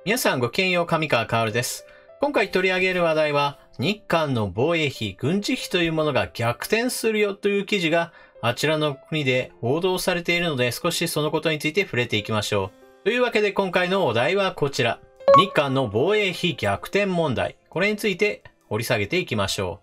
皆さんごきげんよう、上川薫です。今回取り上げる話題は、日韓の防衛費、軍事費というものが逆転するよという記事があちらの国で報道されているので、少しそのことについて触れていきましょう。というわけで今回のお題はこちら。日韓の防衛費逆転問題。これについて掘り下げていきましょ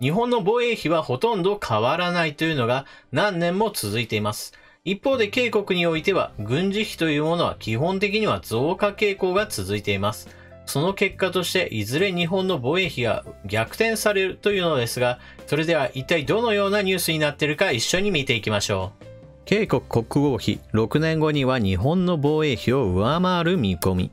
う。日本の防衛費はほとんど変わらないというのが何年も続いています。一方で警国においては軍事費というものは基本的には増加傾向が続いています。その結果としていずれ日本の防衛費が逆転されるというのですが、それでは一体どのようなニュースになっているか一緒に見ていきましょう。警国国防費6年後には日本の防衛費を上回る見込み。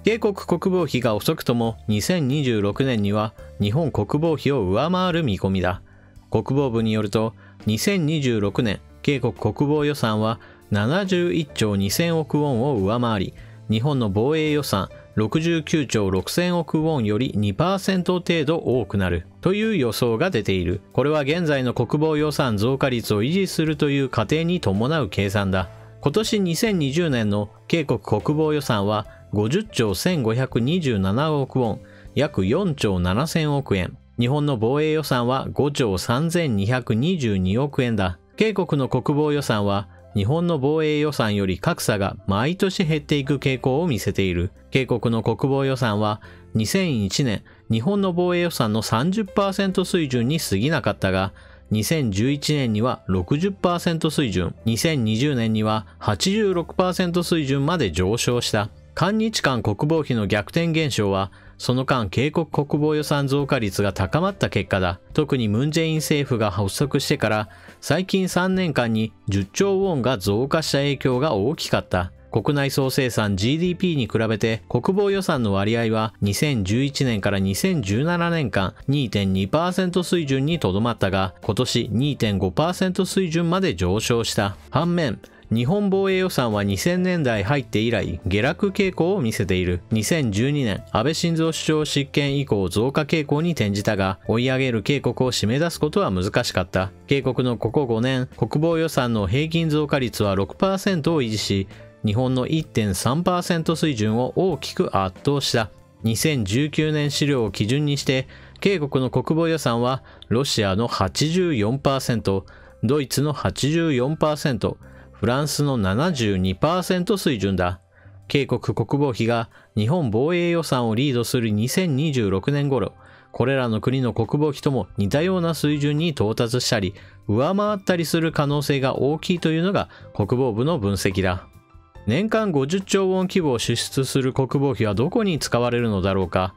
警国国防費が遅くとも2026年には日本国防費を上回る見込みだ。国防部によると2026年警国国防予算は71兆2000億ウォンを上回り、日本の防衛予算69兆6000億ウォンより 2% 程度多くなるという予想が出ている。これは現在の国防予算増加率を維持するという過程に伴う計算だ。今年2020年の警国国防予算は50兆1527億ウォン、約4兆7000億円。日本の防衛予算は5兆3222億円だ。警国の国防予算は日本の防衛予算より格差が毎年減っていく傾向を見せている。警国の国防予算は2001年日本の防衛予算の 30% 水準に過ぎなかったが、2011年には 60% 水準、2020年には 86% 水準まで上昇した。韓日間国防費の逆転現象は、その間警国国防予算増加率が高まった結果だ。特にムン・ジェイン政府が発足してから最近3年間に10兆ウォンが増加した影響が大きかった。国内総生産 GDP に比べて国防予算の割合は2011年から2017年間 2.2% 水準にとどまったが、今年 2.5% 水準まで上昇した。反面、日本防衛予算は2000年代入って以来下落傾向を見せている。2012年安倍晋三首相執権以降増加傾向に転じたが、追い上げる警国を締め出すことは難しかった。警国のここ5年国防予算の平均増加率は 6% を維持し、日本の 1.3% 水準を大きく圧倒した。2019年資料を基準にして警国の国防予算はロシアの 84%、ドイツの 84%、フランスの 72% 水準だ。警国国防費が日本防衛予算をリードする2026年頃、これらの国の国防費とも似たような水準に到達したり、上回ったりする可能性が大きいというのが国防部の分析だ。年間50兆ウォン規模を支出する国防費はどこに使われるのだろうか。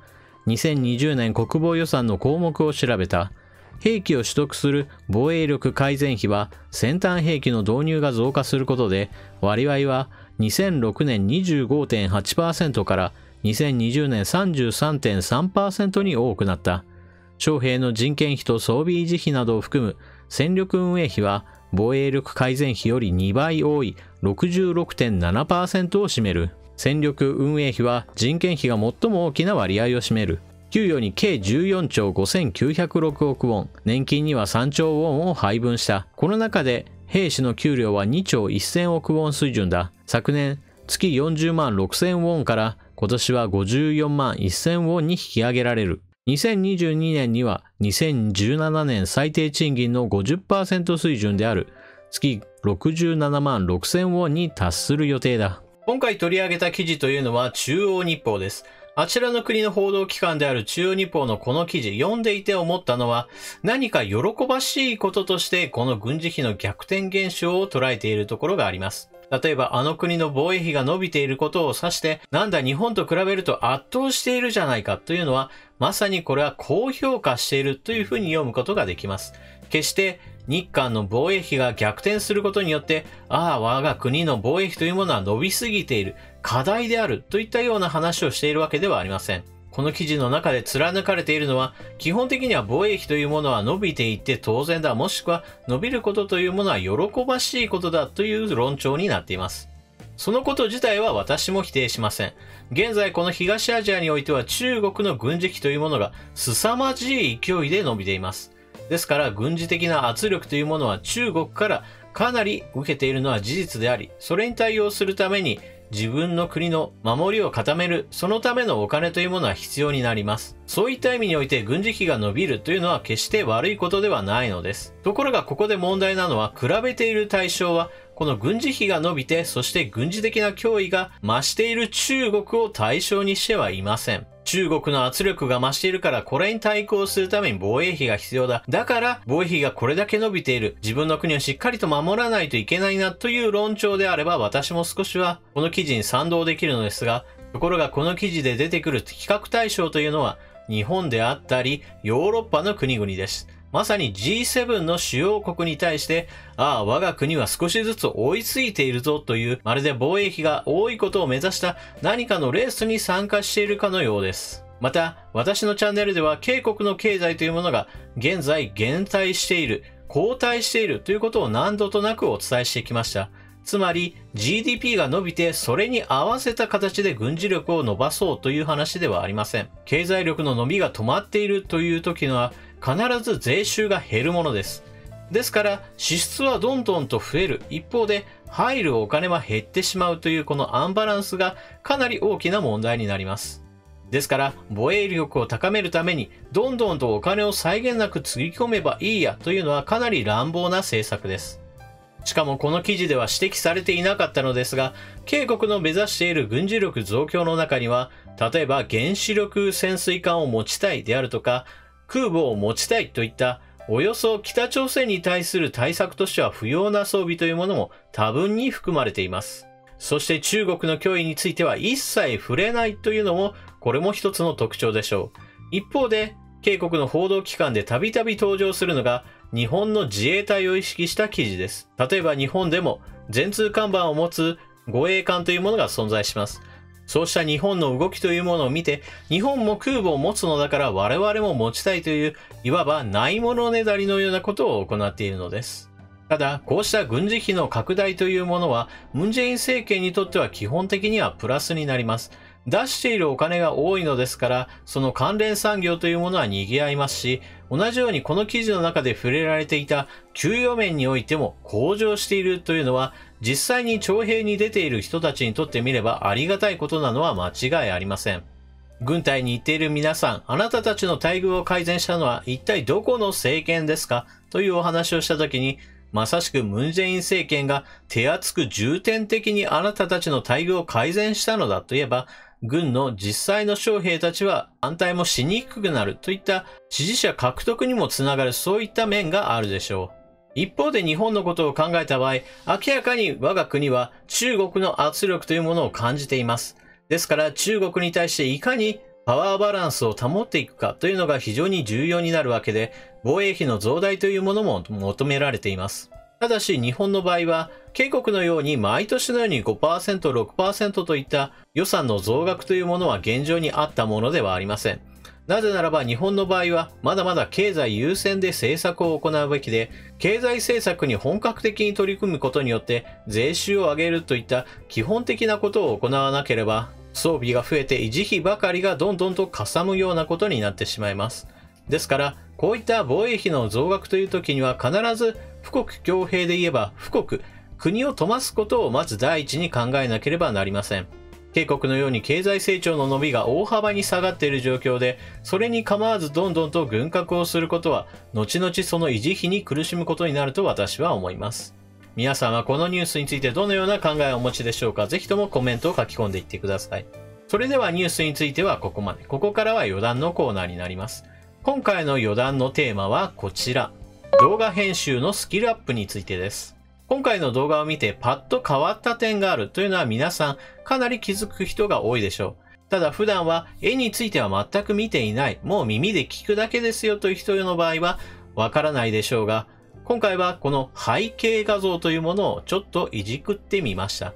2020年国防予算の項目を調べた。兵器を取得する防衛力改善費は先端兵器の導入が増加することで、割合は2006年 25.8% から2020年 33.3% に多くなった。将兵の人件費と装備維持費などを含む戦力運営費は防衛力改善費より2倍多い 66.7% を占める。戦力運営費は人件費が最も大きな割合を占める。給与に計14兆5906億ウォン、年金には3兆ウォンを配分した。この中で兵士の給料は2兆1000億ウォン水準だ。昨年月40万6000ウォンから今年は54万1000ウォンに引き上げられる。2022年には2017年最低賃金の 50% 水準である月67万6000ウォンに達する予定だ。今回取り上げた記事というのは中央日報です。あちらの国の報道機関である中央日報のこの記事読んでいて思ったのは、何か喜ばしいこととしてこの軍事費の逆転現象を捉えているところがあります。例えばあの国の防衛費が伸びていることを指して、なんだ日本と比べると圧倒しているじゃないかというのは、まさにこれは高評価しているというふうに読むことができます。決して日韓の防衛費が逆転することによって、我が国の防衛費というものは伸びすぎている、課題であるといったような話をしているわけではありません。この記事の中で貫かれているのは、基本的には防衛費というものは伸びていって当然だ、もしくは伸びることというものは喜ばしいことだという論調になっています。そのこと自体は私も否定しません。現在この東アジアにおいては中国の軍事費というものが凄まじい勢いで伸びています。ですから軍事的な圧力というものは中国からかなり受けているのは事実であり、それに対応するために自分の国の守りを固める、そのためのお金というものは必要になります。そういった意味において軍事費が伸びるというのは決して悪いことではないのです。ところがここで問題なのは、比べている対象は、この軍事費が伸びて、そして軍事的な脅威が増している中国を対象にしてはいません。中国の圧力が増しているからこれに対抗するために防衛費が必要だ。だから防衛費がこれだけ伸びている。自分の国をしっかりと守らないといけないなという論調であれば私も少しはこの記事に賛同できるのですが、ところがこの記事で出てくる比較対象というのは日本であったりヨーロッパの国々です。まさに G7 の主要国に対して、我が国は少しずつ追いついているぞという、まるで防衛費が多いことを目指した何かのレースに参加しているかのようです。また、私のチャンネルでは、K国の経済というものが現在減退している、後退しているということを何度となくお伝えしてきました。つまり GDP が伸びてそれに合わせた形で軍事力を伸ばそうという話ではありません。経済力の伸びが止まっているという時には必ず税収が減るものです。ですから支出はどんどんと増える一方で入るお金は減ってしまうというこのアンバランスがかなり大きな問題になります。ですから防衛力を高めるためにどんどんとお金を際限なくつぎ込めばいいやというのはかなり乱暴な政策です。しかもこの記事では指摘されていなかったのですが、K国の目指している軍事力増強の中には、例えば原子力潜水艦を持ちたいであるとか、空母を持ちたいといった、およそ北朝鮮に対する対策としては不要な装備というものも多分に含まれています。そして中国の脅威については一切触れないというのも、これも一つの特徴でしょう。一方で、K国の報道機関でたびたび登場するのが、日本の自衛隊を意識した記事です。例えば日本でも全通看板を持つ護衛艦というものが存在します。そうした日本の動きというものを見て、日本も空母を持つのだから我々も持ちたいという、いわばないものねだりのようなことを行っているのです。ただ、こうした軍事費の拡大というものは、ムン・ジェイン政権にとっては基本的にはプラスになります。出しているお金が多いのですから、その関連産業というものは賑わいますし、同じようにこの記事の中で触れられていた給与面においても向上しているというのは、実際に徴兵に出ている人たちにとってみればありがたいことなのは間違いありません。軍隊に行っている皆さん、あなたたちの待遇を改善したのは一体どこの政権ですかというお話をしたときに、まさしくムン・ジェイン政権が手厚く重点的にあなたたちの待遇を改善したのだといえば、軍の実際の将兵たちは反対もしにくくなるといった支持者獲得にもつながるそういった面があるでしょう。一方で日本のことを考えた場合、明らかに我が国は中国の圧力というものを感じています。ですから中国に対していかにパワーバランスを保っていくかというのが非常に重要になるわけで、防衛費の増大というものも求められています。ただし日本の場合は、K国のように毎年のように 5%、6% といった予算の増額というものは現状にあったものではありません。なぜならば日本の場合はまだまだ経済優先で政策を行うべきで、経済政策に本格的に取り組むことによって税収を上げるといった基本的なことを行わなければ、装備が増えて維持費ばかりがどんどんとかさむようなことになってしまいます。ですから、こういった防衛費の増額という時には必ず富国強兵で言えば富国、国を富ますことをまず第一に考えなければなりません。K国のように経済成長の伸びが大幅に下がっている状況で、それに構わずどんどんと軍拡をすることは、後々その維持費に苦しむことになると私は思います。皆さんはこのニュースについてどのような考えをお持ちでしょうか。ぜひともコメントを書き込んでいってください。それではニュースについてはここまで。ここからは余談のコーナーになります。今回の余談のテーマはこちら。動画編集のスキルアップについてです。今回の動画を見てパッと変わった点があるというのは皆さんかなり気づく人が多いでしょう。ただ普段は絵については全く見ていない、もう耳で聞くだけですよという人の場合はわからないでしょうが、今回はこの背景画像というものをちょっといじくってみました。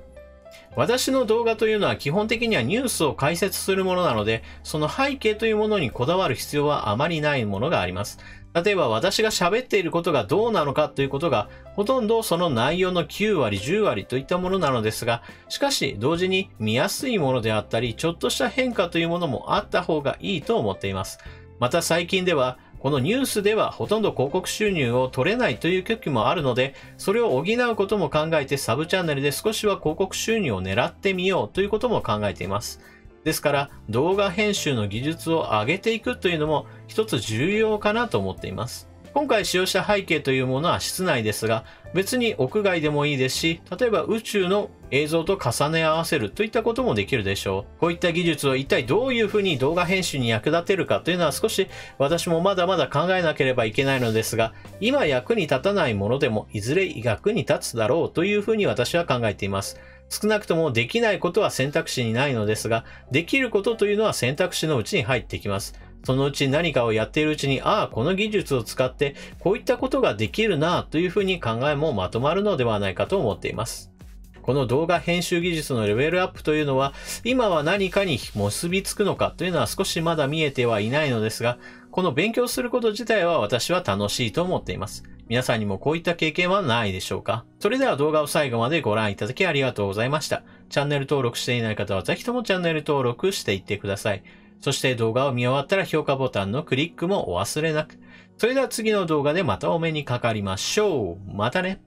私の動画というのは基本的にはニュースを解説するものなので、その背景というものにこだわる必要はあまりないものがあります。例えば私が喋っていることがどうなのかということが、ほとんどその内容の9割、10割といったものなのですが、しかし同時に見やすいものであったり、ちょっとした変化というものもあった方がいいと思っています。また最近では、このニュースではほとんど広告収入を取れないという時もあるので、それを補うことも考えてサブチャンネルで少しは広告収入を狙ってみようということも考えています。ですから動画編集の技術を上げていくというのも一つ重要かなと思っています。今回使用した背景というものは室内ですが、別に屋外でもいいですし、例えば宇宙の映像と重ね合わせるといったこともできるでしょう。こういった技術を一体どういうふうに動画編集に役立てるかというのは少し私もまだまだ考えなければいけないのですが、今役に立たないものでもいずれ役に立つだろうというふうに私は考えています。少なくともできないことは選択肢にないのですが、できることというのは選択肢のうちに入ってきます。そのうち何かをやっているうちに、この技術を使ってこういったことができるなというふうに考えもまとまるのではないかと思っています。この動画編集技術のレベルアップというのは、今は何かに結びつくのかというのは少しまだ見えてはいないのですが、この勉強すること自体は私は楽しいと思っています。皆さんにもこういった経験はないでしょうか？それでは動画を最後までご覧いただきありがとうございました。チャンネル登録していない方はぜひともチャンネル登録していってください。そして動画を見終わったら評価ボタンのクリックもお忘れなく。それでは次の動画でまたお目にかかりましょう。またね。